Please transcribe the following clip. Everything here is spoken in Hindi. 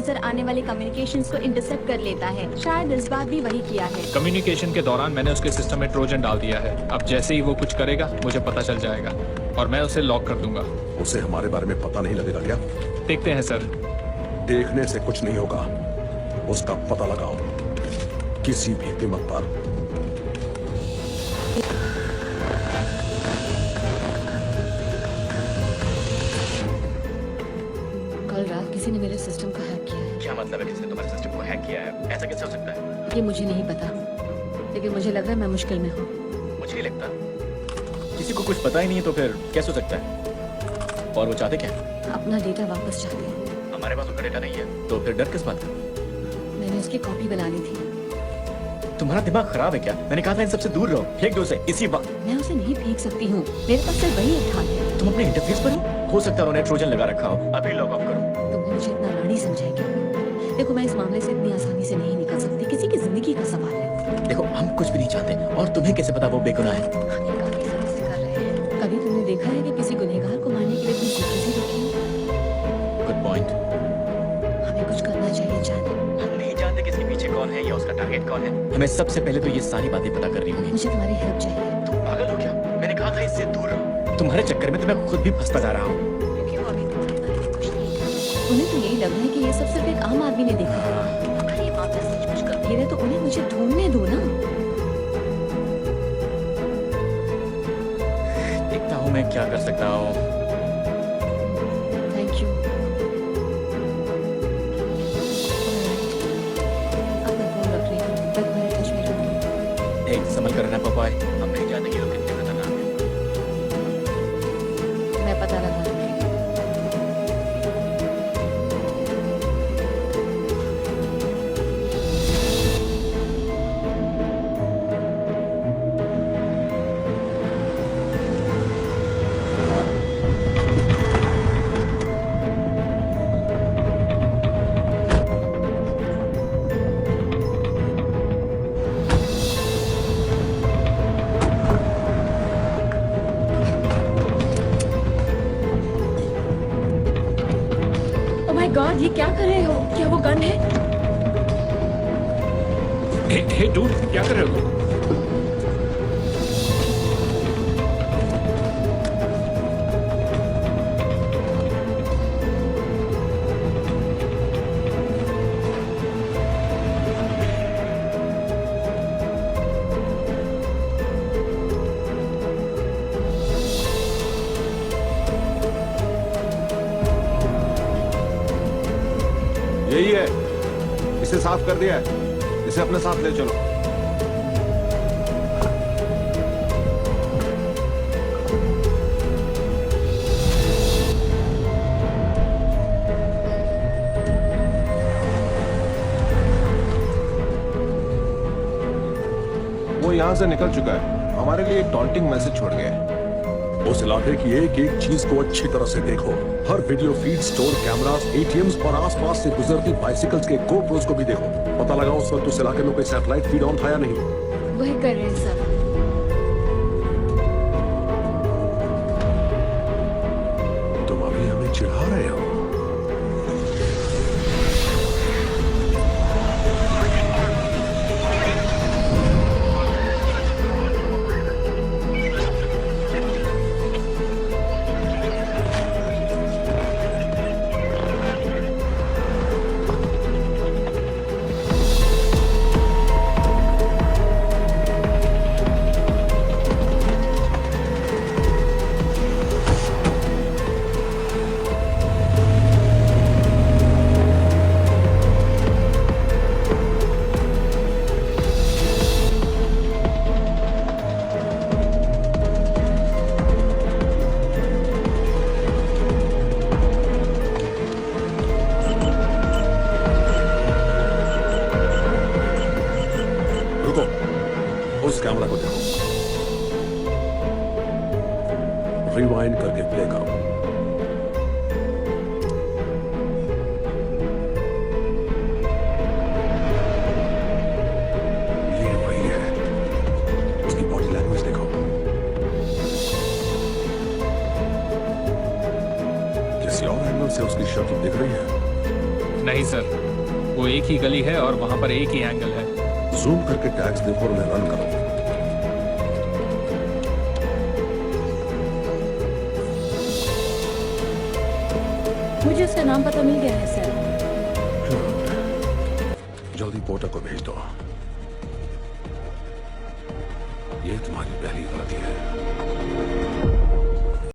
नजर आने वाले कम्युनिकेशंस को इंटरसेप्ट कर लेता है। शायद इस बार भी वही किया है। कम्युनिकेशन के दौरान मैंने उसके सिस्टम में ट्रोजन डाल दिया है। अब जैसे ही वो कुछ करेगा मुझे पता चल जाएगा और मैं उसे लॉक कर दूंगा। उसे हमारे बारे में पता नहीं लगेगा क्या? देखते हैं सर। देखने से कुछ नहीं होगा, उसका पता लगाओ किसी भी कीमत पर। कल रात किसी ने मेरे सिस्टम को हैक किया है। क्या मतलब है किसने तुम्हारे सिस्टम को हैक किया है? ऐसा कैसे हो सकता है? ये मुझे नहीं पता, लेकिन मुझे लग रहा है मैं मुश्किल में हूँ। मुझे नहीं लगता। किसी को कुछ पता ही नहीं है तो फिर कैसे हो सकता है? और वो चाहते क्या? अपना डेटा वापस चाहते हैं। हमारे पास उनका डेटा नहीं है तो फिर डर किस बात का? मैंने उसकी कॉपी बनानी थी। तुम्हारा दिमाग खराब है क्या? मैंने कहा था इन सबसे दूर रहो, फेंक दो उसे इसी वक्त। मैं उसे नहीं फेंक सकती हूँ, मेरे पास सिर्फ वही एक ठान है। तुम अपने इंटरफेस पर हो सकता है उन्होंने ट्रोजन लगा रखा हो। अभी लॉग ऑफ करो। तुम मुझे इतना लाड़ी समझाएगी? देखो, मैं इस मामले से इतनी आसानी से नहीं निकल सकती। किसी की जिंदगी का सवाल है। देखो, हम कुछ भी नहीं चाहते और तुम्हें कैसे पता वो बेगुनाह है? हम ये काफी समय से कर रहे हैं। कभी तुमने देखा है कि किसी गुनहगार को मारने के लिए इतनी सीक्रेसी रखी है? Good point. हमें कुछ करना चाहिए जान। हम नहीं जानते किसके पीछे कौन है या उसका टारगेट कौन है। हमें सबसे पहले तो ये सारी बातें पता करनी होंगी। मुझे तुम्हारी हेल्प चाहिए। तुम पागल हो क्या? मैंने कहा था इससे दूर रहो। तुम्हारे चक्कर में तो मैं खुद भी फंसता जा रहा हूँ। क्योंकि वो अभी तुम्हारे बारे में कुछ नहीं कर। उन्हें तो यही लग रहा है कि ये सब सिर्फ एक आम आदमी ने देखा है। अगर ये मामला सचमुच गंभीर है तो उन्हें मुझे ढूंढने दो ना। देखता हूँ मैं क्या कर सकता हूँ। Thank you. अब मैं फोन रख रही हूँ। मैं तुम्हारे टच में रहूंगी। एक संभल कर रहना पपाई। हम नहीं जानते कि लोग कितने खतरनाक हैं। मैं पता लगा लूंगी। ओह माय गॉड, ये क्या कर रहे हो? क्या वो गन है? हे डूड, क्या कर रहे हो तुम? यही है, इसे साफ कर दिया है। इसे अपने साथ ले चलो। वो यहां से निकल चुका है। हमारे लिए एक टॉन्टिंग मैसेज छोड़ गया है। उस इलाके की एक एक चीज को अच्छी तरह से देखो। हर video feed, store cameras, ATMs और आसपास से गुजरती बाइसिकल्स के गोप्रोस को भी देखो। पता लगाओ उस वक्त उस इलाके में कोई सैटेलाइट फीड ऑन था या नहीं। वही कर रहे हैं सर। तुम अभी हमें चिढ़ा रहे हो। उस कैमरा को देखो, रिवाइंड करके प्ले करो। ये वही है, उसकी बॉडी लैंग्वेज देखो। किसी और एंगल से उसकी शक्ल दिख रही है। नहीं सर, वो एक ही गली है और वहां पर एक ही एंगल है। जूम करके टैग्स देखो और उन्हें रन करो। मुझे उसका नाम पता मिल गया है सर। जल्दी पोर्टर को भेज दो। ये तुम्हारी पहली गलती है।